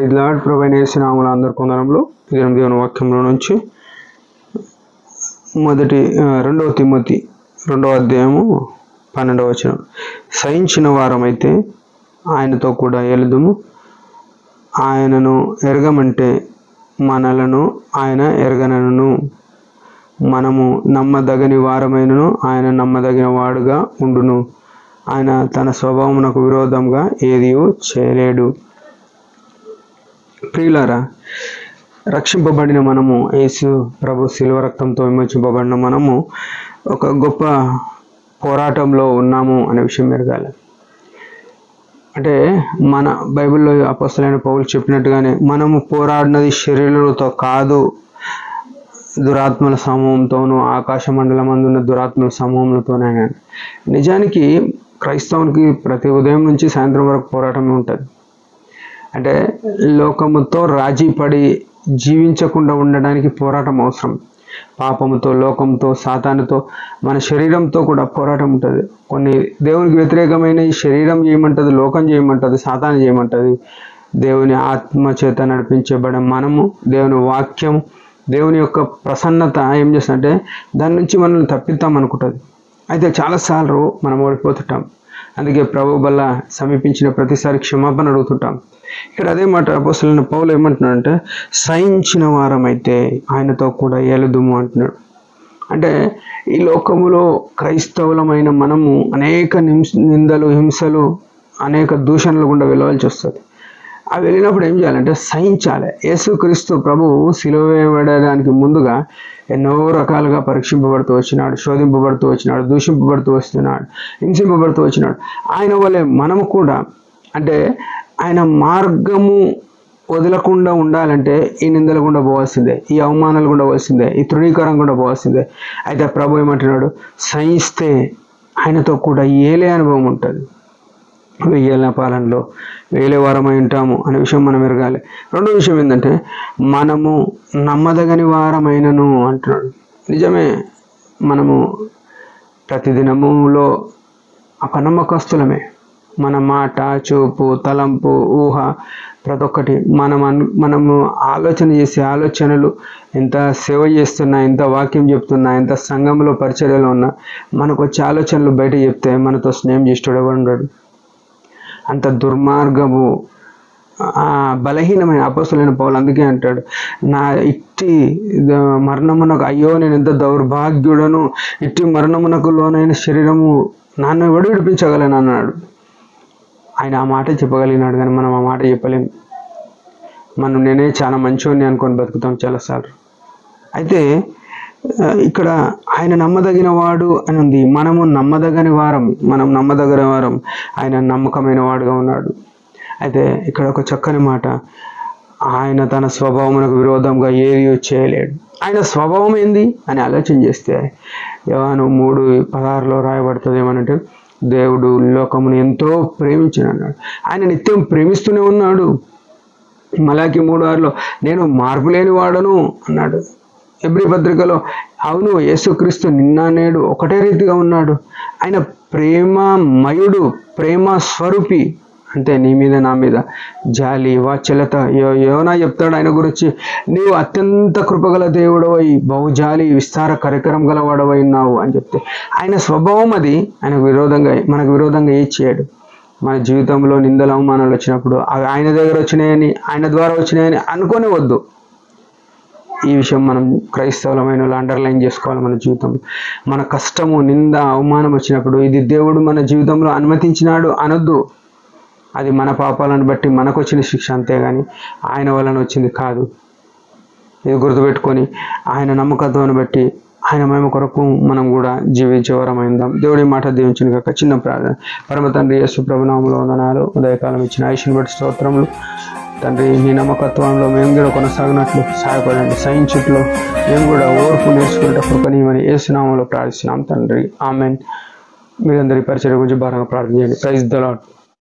Praise lord. ప్రభువైన యేసు నామములో అందరి కొందరంలో దేవుని వాక్యంలో నుంచి 2 తిమోతి 2వ అధ్యాయము 12వ వచనం. సహించిన వారమైతే ఆయనతో కూడా ఎలుదుము, ఆయనను ఎరగమంటే మనలను ఆయన ఎరగనను. మనము నమ్మదగని వారమైనను ఆయన నమ్మదగిన వాడుగా ఉండును. ఆయన తన స్వభావమునకు విరోధంగా ఏదియూ చేయలేడు. ప్రియులారా, రక్షింపబడిన మనము, యేసు ప్రభు శిలువ రక్తంతో విమోచింపబడిన మనము ఒక గొప్ప పోరాటంలో ఉన్నాము అనే విషయం ఎరగాలి. అంటే మన బైబిల్లో అపోస్తలుడైన పౌలు చెప్పినట్టుగానే మనము పోరాడినది శరీరులతో కాదు, దురాత్మల సమూహంతోనూ ఆకాశ మండలం అందున్న దురాత్మల సమూహంతోనే. నిజానికి క్రైస్తవునికి ప్రతి ఉదయం నుంచి సాయంత్రం వరకు పోరాటం ఉంటుంది. అంటే లోకముతో రాజీ పడి జీవించకుండా ఉండడానికి పోరాటం అవసరం. పాపముతో, లోకంతో, సాతానుతో, మన శరీరంతో కూడా పోరాటం ఉంటుంది. కొన్ని దేవునికి వ్యతిరేకమైన ఈ శరీరం చేయమంటుంది, లోకం చేయమంటుంది, సాతాను చేయమంటుంది. దేవుని ఆత్మ చేత నడిపించబడే మనము, దేవుని వాక్యం, దేవుని యొక్క ప్రసన్నత ఏం చేస్తుందంటే దాని నుంచి మనల్ని తప్పిద్దాం అనుకుంటుంది. అయితే చాలాసార్లు మనం ఓడిపోతుంటాం. అందుకే ప్రభు వల్ల సమీపించిన ప్రతిసారి క్షమాపణ అడుగుతుంటాం. ఇక్కడ అదే మాట అపోస్తలుడైన పౌలు ఏమంటున్నాడంటే, సహించిన వారమైతే ఆయనతో కూడా ఎలుదుము అంటున్నాడు. అంటే ఈ లోకములో క్రైస్తవులమైన మనము అనేక నిందలు, హింసలు, అనేక దూషణలు గుండా వెళ్ళవలసి వస్తుంది. అవి వెళ్ళినప్పుడు ఏం చేయాలంటే సహించాలి. యేసుక్రీస్తు ప్రభువు సిలువ వేయబడడానికి ముందుగా ఎన్నో రకాలుగా పరీక్షింపబడుతూ వచ్చినాడు, శోధింపబడుతూ వచ్చినాడు, దూషింపబడుతూ వస్తున్నాడు, హింసింపబడుతూ వచ్చినాడు. ఆయన వలె మనము కూడా, అంటే ఆయన మార్గము వదలకుండా ఉండాలంటే ఈ నిందలు గుండా పోవాల్సిందే, ఈ అవమానాలు గుండా పోవాల్సిందే, ఈ తృణీకరణ గుండా పోవాల్సిందే. అయితే ప్రభు ఏమంటున్నాడు, సహిస్తే ఆయనతో కూడా ఏలే అనుభవం ఉంటుంది. 1000 పాలనలో 1000 వారమై ఉంటాము అనే విషయం మనం ఎరగాలి. రెండో విషయం ఏంటంటే మనము నమ్మదగని వారమైనను అంటున్నాడు. నిజమే, మనము ప్రతిదినములో అపనమ్మకస్తులమే. మన మాట, చూపు, తలంపు, ఊహ, ప్రతి ఒక్కటి మనము ఆలోచన చేసే ఆలోచనలు, ఎంత సేవ చేస్తున్నా, ఎంత వాక్యం చెప్తున్నా, ఎంత సంఘంలో పరిచర్యలో ఉన్నా, మనకు వచ్చే ఆలోచనలు బయట చెప్తే మనతో స్నేహం చేసేవాడు ఎవరు ఉండడు. అంత దుర్మార్గము, బలహీనమైన అపోస్తలుడైన పౌలు అందుకే అంటాడు, నా ఇట్టి మరణమునకు, అయ్యో నేను ఎంత దౌర్భాగ్యుడను, ఇట్టి మరణమునకు లోనైన శరీరము నన్ను ఎవడు విడిపించగలను అన్నాడు. ఆయన ఆ మాట చెప్పగలిగినాడు, కానీ మనం ఆ మాట చెప్పలేం. నేనే చాలా మంచివాడిని అనుకొని బతుకుతాం చాలాసార్లు. అయితే ఇక్కడ ఆయన నమ్మదగిన వాడు అని ఉంది. మనము నమ్మదగని వారం, ఆయన నమ్మకమైన వాడుగా ఉన్నాడు. అయితే ఇక్కడ ఒక చక్కని మాట, ఆయన తన స్వభావమునకు విరోధంగా ఏది చేయలేడు. ఆయన స్వభావం ఏంది అని ఆలోచన చేస్తే యోహాను 3:16 రాయబడుతుంది ఏమనంటే, దేవుడు లోకమును ఎంతో ప్రేమించినన్నాడు. ఆయన నిత్యం ప్రేమిస్తూనే ఉన్నాడు. మలాకి 3:6 నేను మార్పు లేని వాడను అన్నాడు. ఎబ్రీ పత్రికలో అవును, యేసుక్రీస్తు నిన్న నేడు ఒకటే రీతిగా ఉన్నాడు. ఆయన ప్రేమమయుడు, ప్రేమ స్వరూపి. అంటే నీ మీద, నా మీద జాలి, వాత్సల్యత. యోనా చెప్తాడు ఆయన గురించి, నీవు అత్యంత కృపగల దేవుడవై, బహుజాలి, విస్తార కరికరం గలవాడవై ఉన్నావు అని చెప్తే, ఆయన స్వభావం అది. మనకు విరోధంగా ఏది చేయడు. మన జీవితంలో నిందలు, అవమానాలు వచ్చినప్పుడు అవి ఆయన దగ్గర వచ్చినాయని, ఆయన ద్వారా వచ్చినాయని అనుకోనే వద్దు. ఈ విషయం మనం క్రైస్తవులమైన అండర్లైన్ చేసుకోవాలి. మన జీవితంలో మన కష్టము, నింద, అవమానం వచ్చినప్పుడు ఇది దేవుడు మన జీవితంలో అనుమతించినాడు అనొద్దు. అది మన పాపాలను బట్టి మనకు వచ్చిన శిక్ష, అంతేగాని ఆయన వలన వచ్చింది కాదు. ఇది గుర్తుపెట్టుకొని ఆయన నమ్మకత్వాన్ని బట్టి ఆయన మహిమ కొరకు మనం కూడా జీవించే వరమైందాం. దేవుడి మాట దీవించును గాక. చిన్న ప్రార్థన. పరమ తండ్రి యేసు ప్రభు నామములో వందనాలు. ఉదయకాలం ఇచ్చిన ఆయుష్ను బట్టి స్తోత్రములు తండ్రి. నీ నమ్మకత్వంలో మేము కూడా కొనసాగినట్లు సహాయపడండి. సహించుట్లో మేము కూడా ఓర్పు నేర్చుకుంటే కృపనీయమని యేసు నామములో ప్రార్థిస్తున్నాం తండ్రి. ఆమెన్. మీరందరి పరిచర్య గురించి భారంగా ప్రార్థన చేయండి. Praise the lord.